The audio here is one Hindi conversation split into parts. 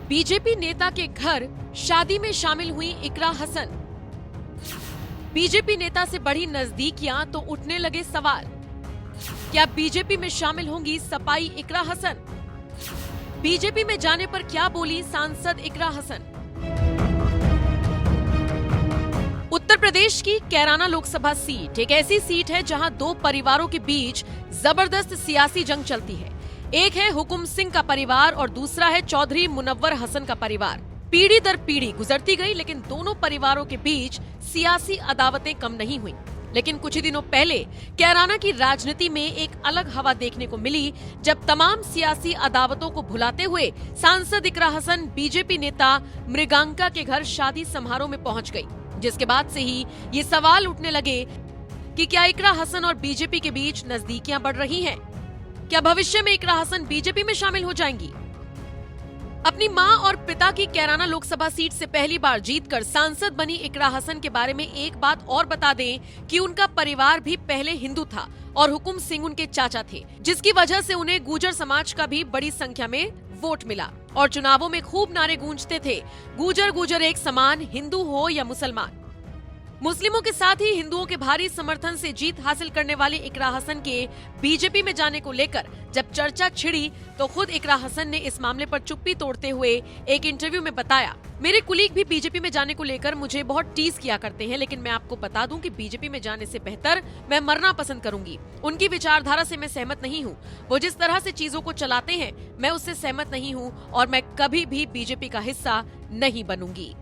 बीजेपी नेता के घर शादी में शामिल हुई इकरा हसन। बीजेपी नेता से बढ़ी नजदीकियां तो उठने लगे सवाल। क्या बीजेपी में शामिल होंगी सपाई इकरा हसन? बीजेपी में जाने पर क्या बोली सांसद इकरा हसन? उत्तर प्रदेश की कैराना लोकसभा सीट एक ऐसी सीट है जहां दो परिवारों के बीच जबरदस्त सियासी जंग चलती है। एक है हुकुम सिंह का परिवार और दूसरा है चौधरी मुनव्वर हसन का परिवार। पीढ़ी दर पीढ़ी गुजरती गई, लेकिन दोनों परिवारों के बीच सियासी अदावतें कम नहीं हुई। लेकिन कुछ ही दिनों पहले कैराना की राजनीति में एक अलग हवा देखने को मिली, जब तमाम सियासी अदावतों को भुलाते हुए सांसद इकरा हसन बीजेपी नेता मृगांका के घर शादी समारोह में पहुंच गई। जिसके बाद से ही ये सवाल उठने लगे कि क्या इकरा हसन और बीजेपी के बीच नजदीकियां बढ़ रही हैं? क्या भविष्य में इकरा हसन बीजेपी में शामिल हो जाएंगी? अपनी मां और पिता की कैराना लोकसभा सीट से पहली बार जीतकर सांसद बनी इकरा हसन के बारे में एक बात और बता दें कि उनका परिवार भी पहले हिंदू था और हुकुम सिंह उनके चाचा थे, जिसकी वजह से उन्हें गुर्जर समाज का भी बड़ी संख्या में वोट मिला और चुनावों में खूब नारे गूंजते थे, गुर्जर गुर्जर एक समान, हिंदू हो या मुसलमान। मुस्लिमों के साथ ही हिंदुओं के भारी समर्थन से जीत हासिल करने वाले इकरा हसन के बीजेपी में जाने को लेकर जब चर्चा छिड़ी तो खुद इकरा हसन ने इस मामले पर चुप्पी तोड़ते हुए एक इंटरव्यू में बताया, मेरे कुलीग भी बीजेपी में जाने को लेकर मुझे बहुत टीज किया करते हैं, लेकिन मैं आपको बता दूं कि बीजेपी में जाने से बेहतर मैं मरना पसंद करूंगी। उनकी विचारधारा से मैं सहमत नहीं हूं। वो जिस तरह से चीजों को चलाते हैं मैं उससे सहमत नहीं हूं और मैं कभी भी बीजेपी का हिस्सा नहीं बनूंगी।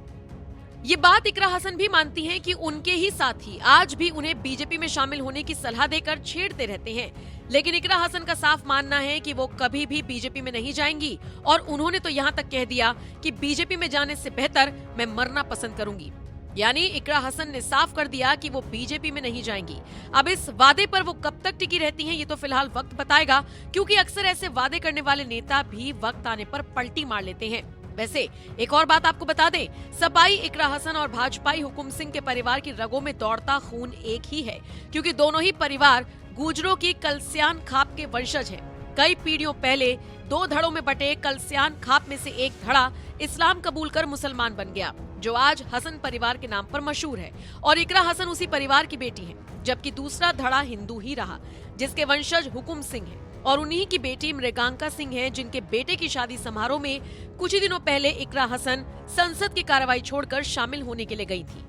ये बात इकरा हसन भी मानती हैं कि उनके ही साथी आज भी उन्हें बीजेपी में शामिल होने की सलाह देकर छेड़ते रहते हैं, लेकिन इकरा हसन का साफ मानना है कि वो कभी भी बीजेपी में नहीं जाएंगी और उन्होंने तो यहाँ तक कह दिया कि बीजेपी में जाने से बेहतर मैं मरना पसंद करूंगी। यानी इकरा हसन ने साफ कर दिया कि वो बीजेपी में नहीं जाएंगी। अब इस वादे पर वो कब तक टिकी रहती हैं ये तो फिलहाल वक्त बताएगा, क्योंकि अक्सर ऐसे वादे करने वाले नेता भी वक्त आने पर पलटी मार लेते हैं। वैसे एक और बात आपको बता दें, सपाई इकरा हसन और भाजपाई हुकुम सिंह के परिवार की रगों में दौड़ता खून एक ही है, क्योंकि दोनों ही परिवार गुर्जरों की कलस्यान खाप के वंशज हैं। कई पीढ़ियों पहले दो धड़ों में बटे कलस्यान खाप में से एक धड़ा इस्लाम कबूल कर मुसलमान बन गया, जो आज हसन परिवार के नाम पर मशहूर है, और इकरा हसन उसी परिवार की बेटी है, जबकि दूसरा धड़ा हिंदू ही रहा, जिसके वंशज हुकुम सिंह है और उन्हीं की बेटी मृगांका सिंह है, जिनके बेटे की शादी समारोह में कुछ ही दिनों पहले इकरा हसन संसद की कार्रवाई छोड़कर शामिल होने के लिए गई थी।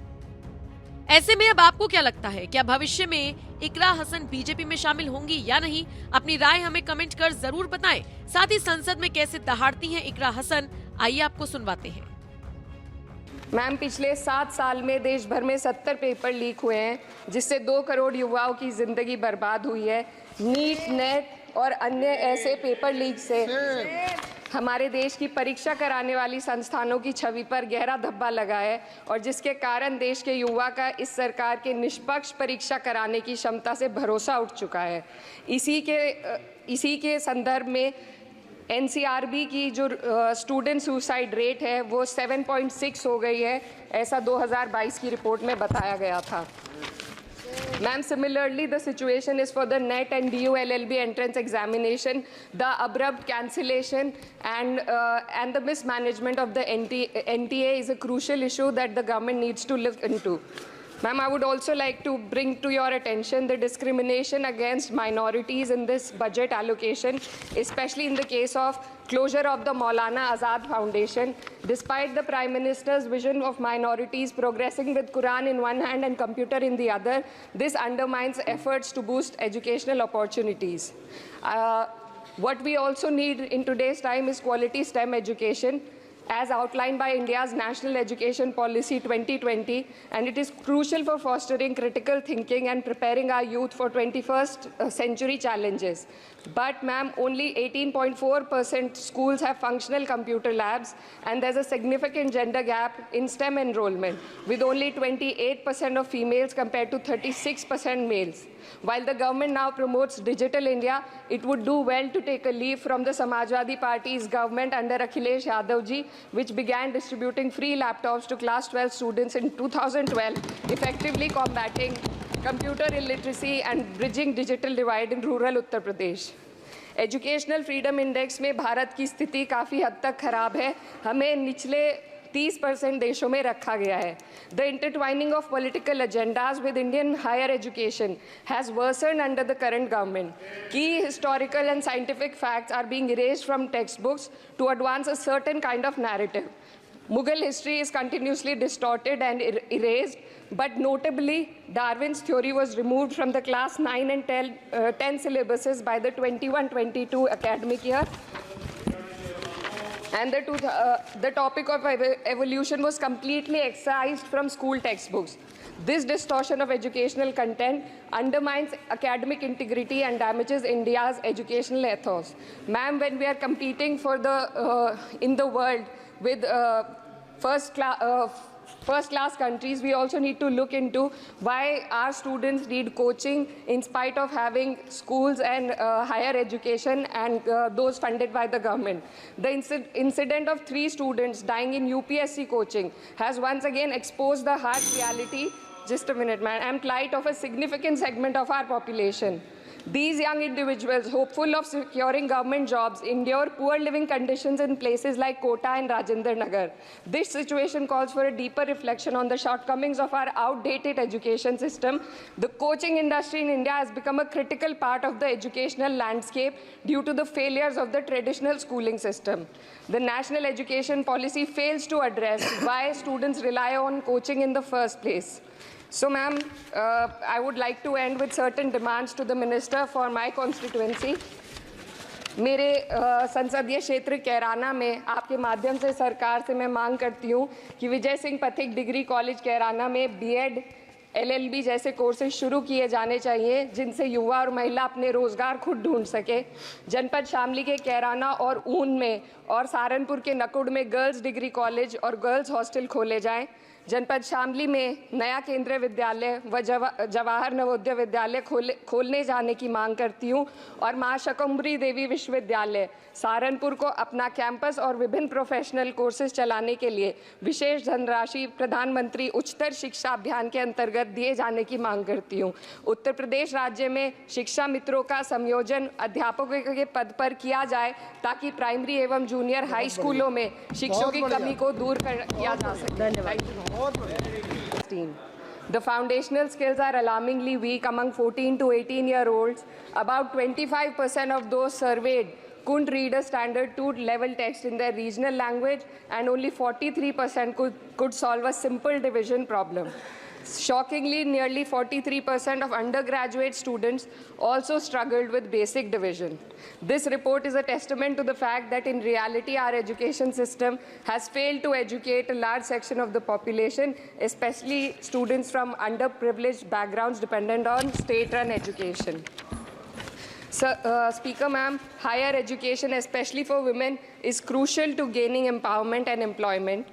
ऐसे में अब आपको क्या लगता है, क्या भविष्य में इकरा हसन बीजेपी में शामिल होंगी या नहीं? अपनी राय हमें कमेंट कर जरूर बताएं। साथ ही संसद में कैसे दहाड़ती हैं इकरा हसन, आइए आपको सुनवाते हैं। मैम, पिछले 7 साल में देश भर में 70 पेपर लीक हुए हैं, जिससे 2 करोड़ युवाओं की जिंदगी बर्बाद हुई है। नीट, नेट और अन्य ऐसे पेपर लीक से हमारे देश की परीक्षा कराने वाली संस्थानों की छवि पर गहरा धब्बा लगा है, और जिसके कारण देश के युवा का इस सरकार के निष्पक्ष परीक्षा कराने की क्षमता से भरोसा उठ चुका है। इसी के संदर्भ में एनसीआरबी की जो स्टूडेंट सुसाइड रेट है वो 7.6 हो गई है, ऐसा 2022 की रिपोर्ट में बताया गया था। Ma'am, similarly, the situation is for the NET and DU LLB entrance examination. The abrupt cancellation and the mismanagement of the NTA is a crucial issue that the government needs to look into. Ma'am, I would also like to bring to your attention the discrimination against minorities in this budget allocation, especially in the case of closure of the Maulana Azad Foundation. Despite the Prime Minister's vision of minorities progressing with Quran in one hand and computer in the other, this undermines efforts to boost educational opportunities. What we also need in today's time is quality STEM education, as outlined by India's National Education Policy 2020, and it is crucial for fostering critical thinking and preparing our youth for 21st century challenges. But ma'am, only 18.4% schools have functional computer labs, and there's a significant gender gap in STEM enrollment, with only 28% of females compared to 36% males. While the government now promotes Digital India, it would do well to take a leaf from the Samajwadi Party's government under Akhilesh Yadav ji, which began distributing free laptops to class 12 students in 2012, effectively combating computer illiteracy and bridging digital divide in rural Uttar Pradesh. Educational freedom index में भारत की स्थिति काफ़ी हद तक खराब है, हमें निचले 30% देशों में रखा गया है. The intertwining of political agendas with Indian higher education has worsened under the current government. Key historical and scientific facts are being erased from textbooks to advance a certain kind of narrative. Mughal history is continuously distorted and erased, but notably, Darwin's theory was removed from the class 9 and 10 syllabuses by the 21-22 academic year. And the topic of evolution was completely excised from school textbooks. This distortion of educational content undermines academic integrity and damages India's educational ethos. Ma'am, when we are competing for in the world with first-class countries, we also need to look into why our students need coaching in spite of having schools and higher education and those funded by the government. The incident of 3 students dying in UPSC coaching has once again exposed the harsh reality, just a minute, man, and plight of a significant segment of our population. These young individuals, hopeful of securing government jobs, endure poor living conditions in places like Kota and Rajendra Nagar. This situation calls for a deeper reflection on the shortcomings of our outdated education system. The coaching industry in India has become a critical part of the educational landscape due to the failures of the traditional schooling system. The national education policy fails to address why students rely on coaching in the first place. So, ma'am, I would like to end with certain demands to the minister for my constituency. मेरे संसदीय क्षेत्र कैराना में आपके माध्यम से सरकार से मैं मांग करती हूँ कि विजय सिंह पथिक डिग्री कॉलेज कैराना में बीएड, एलएलबी जैसे कोर्सेज शुरू किए जाने चाहिए, जिनसे युवा और महिला अपने रोजगार खुद ढूंढ सके. जनपद शामली के कैराना और ऊन में और सहारनपुर के नकुड़ में गर्ल्स डिग्री कॉलेज और गर्ल्स हॉस्टल खोले जाएं. जनपद शामली में नया केंद्रीय विद्यालय व जवाहर नवोदय विद्यालय खोलने जाने की मांग करती हूँ. और माँ शकंभरी देवी विश्वविद्यालय सहारनपुर को अपना कैंपस और विभिन्न प्रोफेशनल कोर्सेज चलाने के लिए विशेष धनराशि प्रधानमंत्री उच्चतर शिक्षा अभियान के अंतर्गत दिए जाने की मांग करती हूँ. उत्तर प्रदेश राज्य में शिक्षा मित्रों का संयोजन अध्यापकों के पद पर किया जाए ताकि प्राइमरी एवं जूनियर हाई स्कूलों में शिक्षकों की कमी को दूर किया जा सके. The foundational skills are alarmingly weak among 14 to 18-year-olds. About 25% of those surveyed couldn't read a standard 2-level text in their regional language, and only 43% could solve a simple division problem. Shockingly, nearly 43% of undergraduate students also struggled with basic division. This report is a testament to the fact that in reality our education system has failed to educate a large section of the population, especially students from underprivileged backgrounds dependent on state-run education. Speaker ma'am, higher education, especially for women, is crucial to gaining empowerment and employment.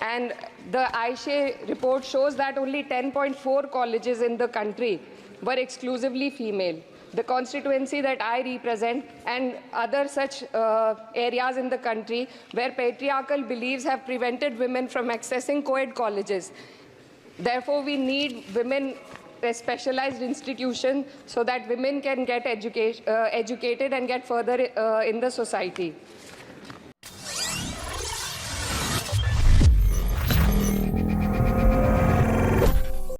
And the AISHE report shows that only 10.4 colleges in the country were exclusively female. The constituency that I represent and other such areas in the country where patriarchal beliefs have prevented women from accessing co-ed colleges. Therefore, we need women specialized institutions so that women can get educated and get further in the society.